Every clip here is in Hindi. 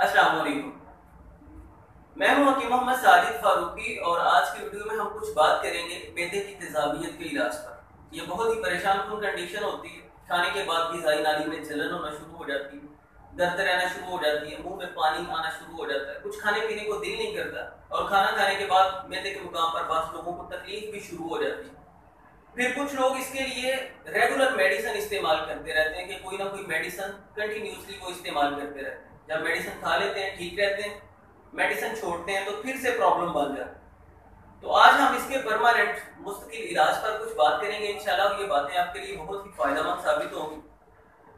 अस्सलाम वालेकुम। मैं हूं हकीम मोहम्मद साजिद फारूकी और आज की वीडियो में हम कुछ बात करेंगे मैदे की तेजाबियत के इलाज पर। यह बहुत ही परेशान कुन कंडीशन होती है। खाने के बाद ग़िज़ाई नाली में जलन होना शुरू हो जाती है, दर्द रहना शुरू हो जाती है, मुंह में पानी आना शुरू हो जाता है, कुछ खाने पीने को दिल नहीं करता और खाना खाने के बाद मैदे के मुकाम पर बास लोगों को तकलीफ भी शुरू हो जाती है। फिर कुछ लोग इसके लिए रेगुलर मेडिसिन इस्तेमाल करते रहते हैं कि कोई ना कोई मेडिसिन कंटिन्यूसली वो इस्तेमाल करते रहते हैं। जब मेडिसिन खा लेते हैं ठीक रहते हैं, मेडिसिन छोड़ते हैं तो फिर से प्रॉब्लम बन जाती है। तो आज हम इसके परमानेंट मुस्तकिल इलाज पर कुछ बात करेंगे। इंशाल्लाह ये बातें आपके लिए बहुत ही फायदेमंद साबित होंगी।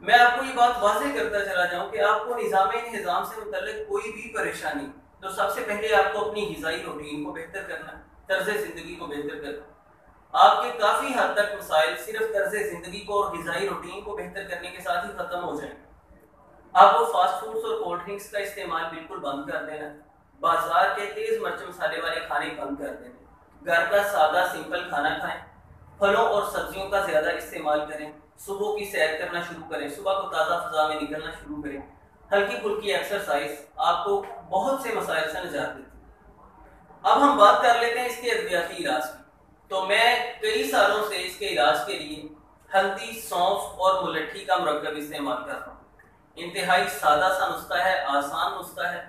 मैं आपको ये बात वाज़ेह करता चला जाऊं कि आपको निज़ाम से मुतल्लिक कोई भी परेशानी, तो सबसे पहले आपको अपनी ग़िज़ाई रूटीन को बेहतर करना, तर्ज़ ज़िंदगी को बेहतर करना। आपके काफ़ी हद तक मसाइल सिर्फ तर्ज़ ज़िंदगी को और ग़िज़ाई रूटीन को बेहतर करने के साथ ही ख़त्म हो जाएंगे। आपको फास्ट फूड्स और कोल्ड ड्रिंक्स का इस्तेमाल बिल्कुल बंद कर देना, बाजार के तेज मिर्च मसाले वाले खाने बंद कर देना, घर का सादा सिंपल खाना खाएं, फलों और सब्जियों का ज़्यादा इस्तेमाल करें, सुबह की सैर करना शुरू करें, सुबह को ताज़ा फ़ज़ा में निकलना शुरू करें, हल्की फुल्की एक्सरसाइज आपको बहुत से मसाइल से निजात देती है। अब हम बात कर लेते हैं इसके अद्वियाती इलाज की। तो मैं कई सालों से इसके इलाज के लिए हल्दी, सौंफ और मुलट्ठी का मुरक्कब इस्तेमाल कर रहा हूँ। इंतहाई सादा सा नुस्खा है, आसान नुस्खा है।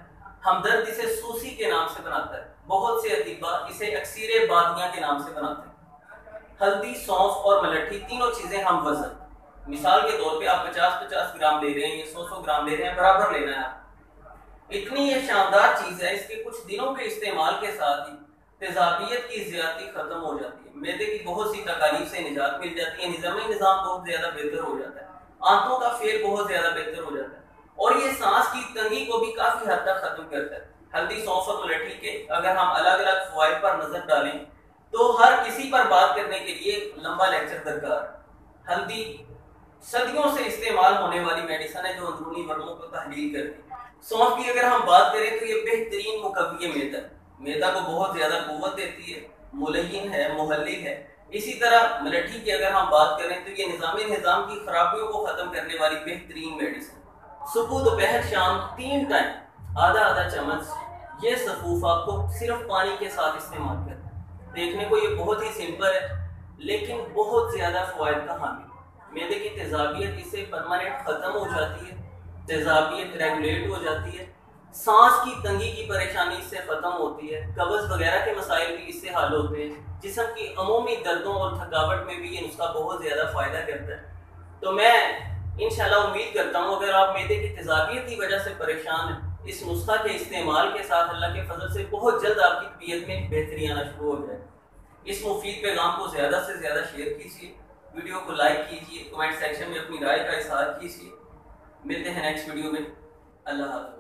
हमदर्द इसे सूसी के नाम से बनाता है, बहुत से अतीबा इसे अक्सीर बादियां के नाम से बनाते हैं। हल्दी, सौंफ और मलट्ठी तीनों चीजें हम वजन, मिसाल के तौर पे आप 50-50 ग्राम ले रहे हैं या 100-100 ग्राम ले रहे हैं, बराबर लेना है आप। इतनी ये शानदार चीज है, इसके कुछ दिनों के इस्तेमाल के साथ ही तेजाबियत की ज्यादती खत्म हो जाती है, मैदे की बहुत सी तकालीफ से निजात मिल जाती है, निज़ाम बहुत ज्यादा बेहतर हो जाता है, आंतों का फेल बहुत ज्यादा बेहतर हो जाता है और ये सांस की तंगी को भी काफी हद तक खत्म करता है। हल्दी, सौंफ और मुलट्ठी के अगर हम अलग अलग फवाइद पर नजर डालें तो हर किसी पर बात करने के लिए लंबा लेक्चर दरकार। हल्दी सदियों से इस्तेमाल होने वाली मेडिसिन है जो अंदरूनी वर्मों को तहलील करती है। सौंफ की अगर हम बात करें तो ये बेहतरीन मुकव्वी मैदा, मैदा को बहुत ज्यादा कुव्वत देती है, मुलय्यिन है, मुहल्लिल है। इसी तरह मुलट्ठी की अगर हम बात करें तो ये निज़ाम की खराबियों को खत्म करने वाली बेहतरीन मेडिसिन। सुबह, दोपहर, शाम 3 टाइम आधा आधा चम्मच ये सफूफ आपको सिर्फ पानी के साथ इस्तेमाल करना है। देखने को ये बहुत ही सिंपल है लेकिन बहुत ज्यादा फवायद का हामिल। मैदे की तेजाबियत इससे परमानेंट खत्म हो जाती है, तेजाबियत रेगुलेट हो जाती है, सांस की तंगी की परेशानी इससे खत्म होती है, कब्ज वगैरह के मसाइल भी इससे हल होते हैं, जिस्म की अमूमी दर्दों और थकावट में भी ये नुस्खा बहुत ज्यादा फायदा करता है। तो मैं इंशाल्लाह उम्मीद करता हूँ अगर आप मैदे की तेजाबियत की वजह से परेशान हैं, इस नुस्खा के इस्तेमाल के साथ अल्लाह के फजल से बहुत जल्द आपकी तबीयत में बेहतरी आना शुरू हो जाए। इस मुफीद पैगाम को ज्यादा से ज्यादा शेयर कीजिए, वीडियो को लाइक कीजिए, कमेंट सेक्शन में अपनी राय का इजहार कीजिए। मिलते हैं नेक्स्ट वीडियो में। अल्लाह हाफ़िज़।